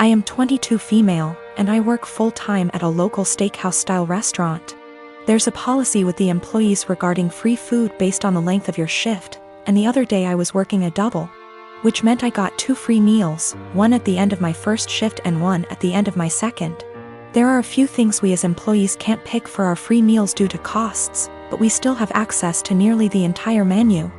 I am 22 female, and I work full-time at a local steakhouse-style restaurant. There's a policy with the employees regarding free food based on the length of your shift, and the other day I was working a double, which meant I got 2 free meals, one at the end of my first shift and one at the end of my second. There are a few things we as employees can't pick for our free meals due to costs, but we still have access to nearly the entire menu.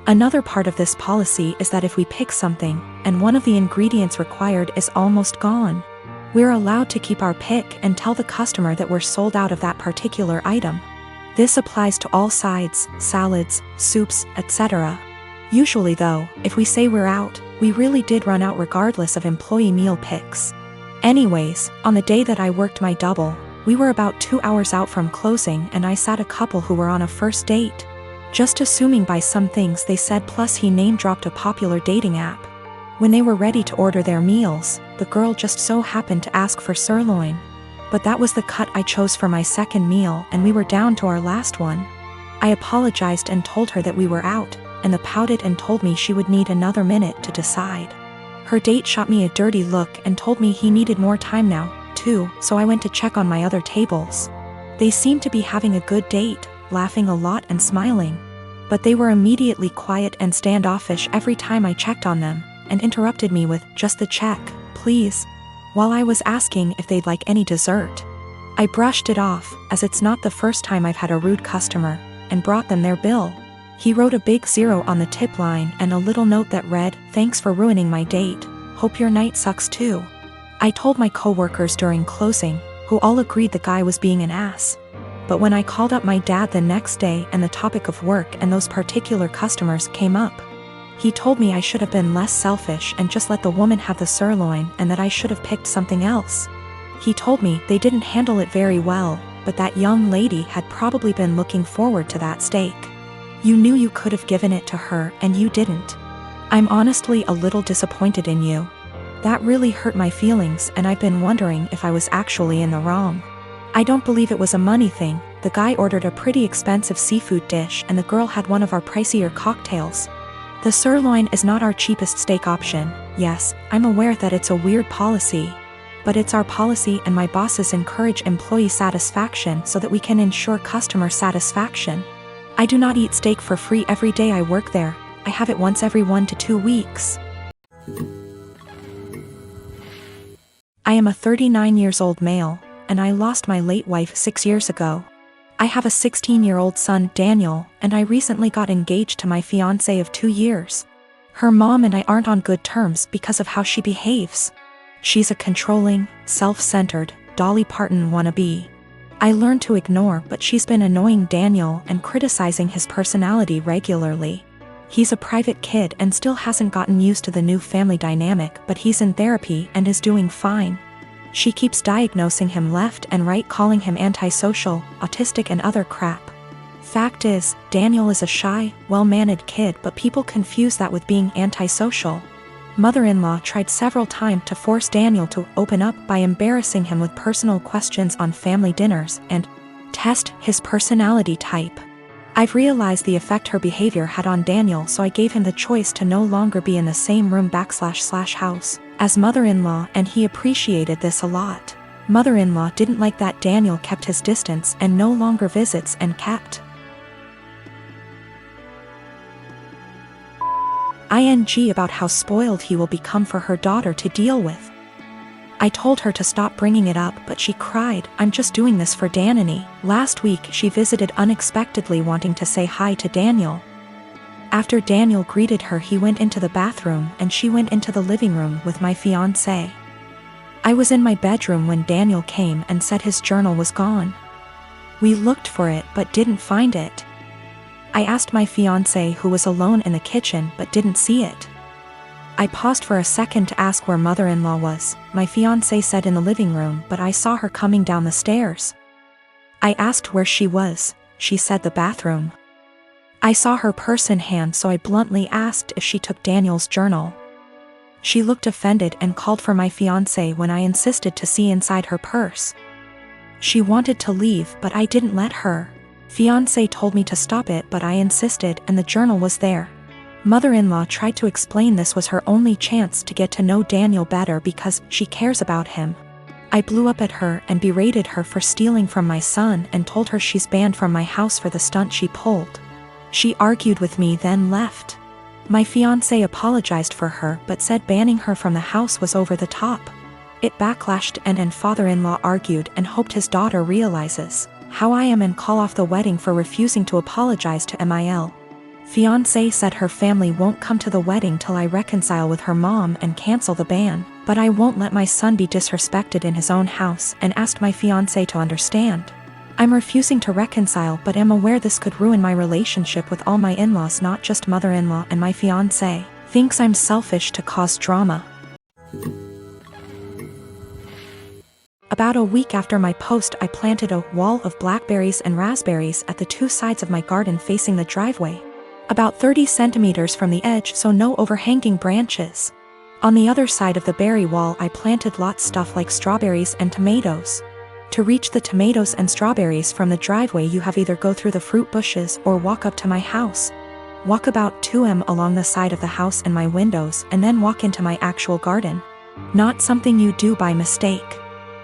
Another part of this policy is that if we pick something, and one of the ingredients required is almost gone, we're allowed to keep our pick and tell the customer that we're sold out of that particular item. This applies to all sides, salads, soups, etc. Usually though, if we say we're out, we really did run out regardless of employee meal picks. Anyways, on the day that I worked my double, we were about 2 hours out from closing and I sat a couple who were on a first date. Just assuming by some things they said, plus he name-dropped a popular dating app. When they were ready to order their meals, the girl just so happened to ask for sirloin. But that was the cut I chose for my second meal and we were down to our last one. I apologized and told her that we were out, and the pouted and told me she would need another minute to decide. Her date shot me a dirty look and told me he needed more time now, too, so I went to check on my other tables. They seemed to be having a good date, laughing a lot and smiling. But they were immediately quiet and standoffish every time I checked on them, and interrupted me with, "Just the check, please," while I was asking if they'd like any dessert. I brushed it off, as it's not the first time I've had a rude customer, and brought them their bill. He wrote a big 0 on the tip line and a little note that read, "Thanks for ruining my date. Hope your night sucks too." I told my coworkers during closing, who all agreed the guy was being an ass. But when I called up my dad the next day and the topic of work and those particular customers came up, he told me I should have been less selfish and just let the woman have the sirloin and that I should have picked something else. He told me they didn't handle it very well, but that young lady had probably been looking forward to that steak. You knew you could have given it to her and you didn't. I'm honestly a little disappointed in you. That really hurt my feelings and I've been wondering if I was actually in the wrong. I don't believe it was a money thing. The guy ordered a pretty expensive seafood dish and the girl had one of our pricier cocktails. The sirloin is not our cheapest steak option. Yes, I'm aware that it's a weird policy. But it's our policy and my bosses encourage employee satisfaction so that we can ensure customer satisfaction. I do not eat steak for free every day I work there. I have it once every 1 to 2 weeks. I am a 39 years old male, and I lost my late wife 6 years ago. I have a 16-year-old son, Daniel, and I recently got engaged to my fiancé of 2 years. Her mom and I aren't on good terms because of how she behaves. She's a controlling, self-centered, Dolly Parton wannabe. I learned to ignore, but she's been annoying Daniel and criticizing his personality regularly. He's a private kid and still hasn't gotten used to the new family dynamic, but he's in therapy and is doing fine. She keeps diagnosing him left and right, calling him antisocial, autistic and other crap. Fact is, Daniel is a shy, well-mannered kid, but people confuse that with being antisocial. Mother-in-law tried several times to force Daniel to open up by embarrassing him with personal questions on family dinners and test his personality type. I've realized the effect her behavior had on Daniel, so I gave him the choice to no longer be in the same room / house as mother-in-law, and he appreciated this a lot. Mother-in-law didn't like that Daniel kept his distance and no longer visits and kept ing about how spoiled he will become for her daughter to deal with. I told her to stop bringing it up, but she cried, "I'm just doing this for Danny." Last week she visited unexpectedly, wanting to say hi to Daniel. After Daniel greeted her, he went into the bathroom and she went into the living room with my fiancé. I was in my bedroom when Daniel came and said his journal was gone. We looked for it but didn't find it. I asked my fiancé, who was alone in the kitchen, but didn't see it. I paused for a second to ask where mother-in-law was. My fiancé said in the living room, but I saw her coming down the stairs. I asked where she was. She said the bathroom. I saw her purse in hand, so I bluntly asked if she took Daniel's journal. She looked offended and called for my fiancé when I insisted to see inside her purse. She wanted to leave, but I didn't let her. Fiancé told me to stop it, but I insisted, and the journal was there. Mother-in-law tried to explain this was her only chance to get to know Daniel better because she cares about him. I blew up at her and berated her for stealing from my son and told her she's banned from my house for the stunt she pulled. She argued with me then left. My fiancé apologized for her but said banning her from the house was over the top. It backlashed and father-in-law argued and hoped his daughter realizes how I am and call off the wedding for refusing to apologize to Mil. Fiancé said her family won't come to the wedding till I reconcile with her mom and cancel the ban, but I won't let my son be disrespected in his own house and asked my fiancé to understand. I'm refusing to reconcile but am aware this could ruin my relationship with all my in-laws, not just mother-in-law, and my fiancé thinks I'm selfish to cause drama. About a week after my post, I planted a wall of blackberries and raspberries at the two sides of my garden facing the driveway, about 30 centimeters from the edge so no overhanging branches. On the other side of the berry wall I planted lots stuff like strawberries and tomatoes. To reach the tomatoes and strawberries from the driveway you have either go through the fruit bushes or walk up to my house. Walk about 2 m along the side of the house and my windows and then walk into my actual garden. Not something you do by mistake.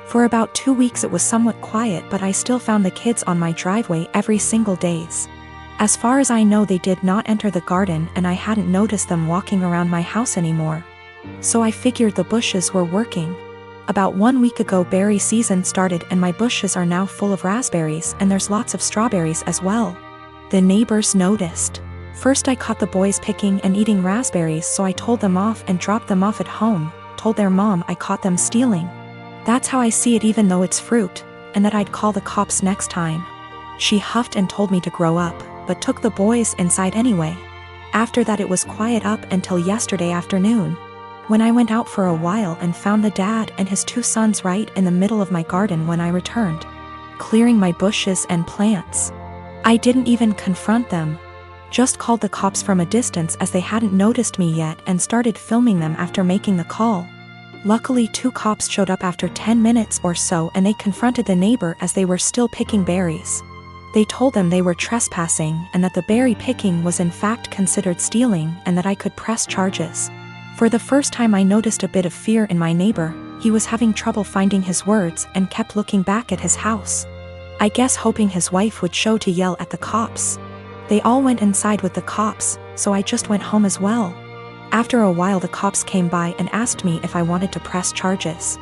For about 2 weeks it was somewhat quiet but I still found the kids on my driveway every single days. As far as I know they did not enter the garden and I hadn't noticed them walking around my house anymore. So I figured the bushes were working. About 1 week ago berry season started and my bushes are now full of raspberries and there's lots of strawberries as well. The neighbors noticed. First I caught the boys picking and eating raspberries so I told them off and dropped them off at home, told their mom I caught them stealing. That's how I see it even though it's fruit, and that I'd call the cops next time. She huffed and told me to grow up, but took the boys inside anyway. After that it was quiet up until yesterday afternoon, when I went out for a while and found the dad and his 2 sons right in the middle of my garden when I returned, clearing my bushes and plants. I didn't even confront them. Just called the cops from a distance as they hadn't noticed me yet and started filming them after making the call. Luckily 2 cops showed up after 10 minutes or so and they confronted the neighbor as they were still picking berries. They told them they were trespassing and that the berry picking was in fact considered stealing and that I could press charges. For the first time I noticed a bit of fear in my neighbor. He was having trouble finding his words and kept looking back at his house. I guess hoping his wife would show to yell at the cops. They all went inside with the cops, so I just went home as well. After a while the cops came by and asked me if I wanted to press charges.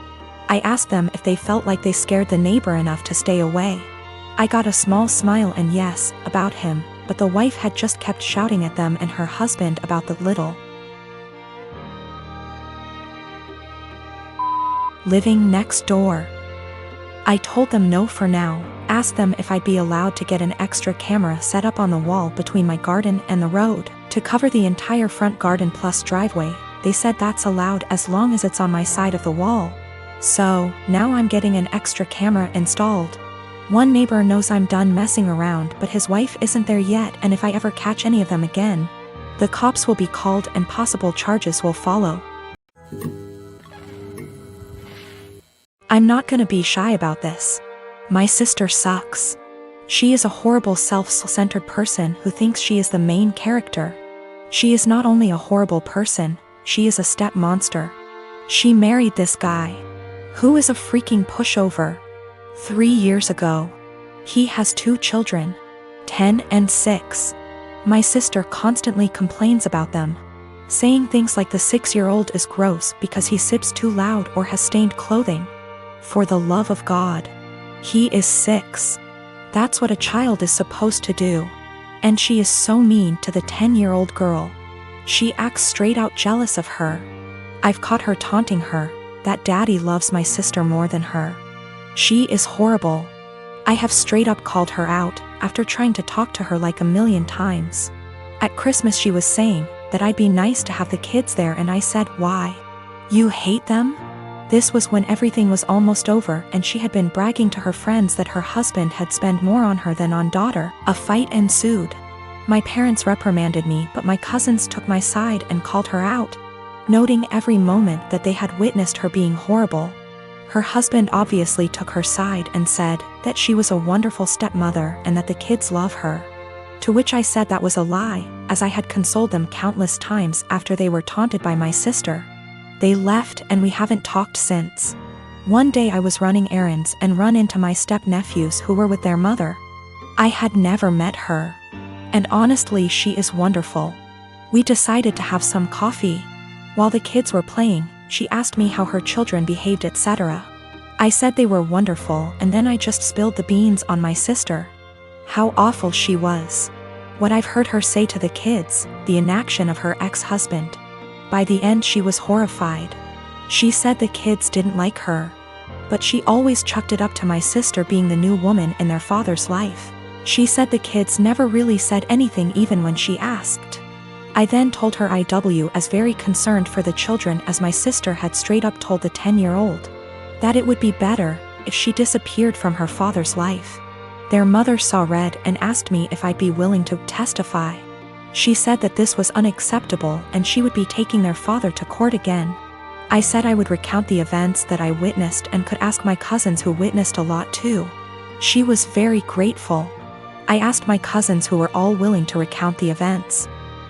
I asked them if they felt like they scared the neighbor enough to stay away. I got a small smile and yes, about him, but the wife had just kept shouting at them and her husband about the little living next door. I told them no for now, asked them if I'd be allowed to get an extra camera set up on the wall between my garden and the road, to cover the entire front garden plus driveway. They said that's allowed as long as it's on my side of the wall. So, now I'm getting an extra camera installed. One neighbor knows I'm done messing around but his wife isn't there yet, and if I ever catch any of them again, the cops will be called and possible charges will follow. I'm not gonna be shy about this. My sister sucks. She is a horrible self-centered person who thinks she is the main character. She is not only a horrible person, she is a step monster. She married this guy, who is a freaking pushover, 3 years ago. He has 2 children, 10 and 6. My sister constantly complains about them, saying things like the 6-year-old is gross because he sips too loud or has stained clothing. For the love of God. He is 6. That's what a child is supposed to do. And she is so mean to the 10-year-old girl. She acts straight out jealous of her. I've caught her taunting her that daddy loves my sister more than her. She is horrible. I have straight up called her out after trying to talk to her like a million times. At Christmas she was saying that I'd be nice to have the kids there and I said, why? You hate them? This was when everything was almost over and she had been bragging to her friends that her husband had spent more on her than on daughter. A fight ensued. My parents reprimanded me but my cousins took my side and called her out, noting every moment that they had witnessed her being horrible. Her husband obviously took her side and said that she was a wonderful stepmother and that the kids love her. To which I said that was a lie, as I had consoled them countless times after they were taunted by my sister. They left and we haven't talked since. One day I was running errands and run into my step-nephews who were with their mother. I had never met her. And honestly, she is wonderful. We decided to have some coffee. While the kids were playing, she asked me how her children behaved, etc. I said they were wonderful, and then I just spilled the beans on my sister. How awful she was. What I've heard her say to the kids, the inaction of her ex-husband. By the end she was horrified. She said the kids didn't like her. But she always chucked it up to my sister being the new woman in their father's life. She said the kids never really said anything even when she asked. I then told her I was very concerned for the children, as my sister had straight up told the 10-year-old that it would be better if she disappeared from her father's life. Their mother saw red and asked me if I'd be willing to testify. She said that this was unacceptable and she would be taking their father to court again. I said I would recount the events that I witnessed and could ask my cousins who witnessed a lot too. She was very grateful. I asked my cousins who were all willing to recount the events.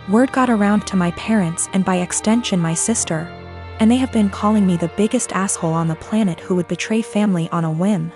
Word got around to my parents and by extension my sister, and they have been calling me the biggest asshole on the planet who would betray family on a whim.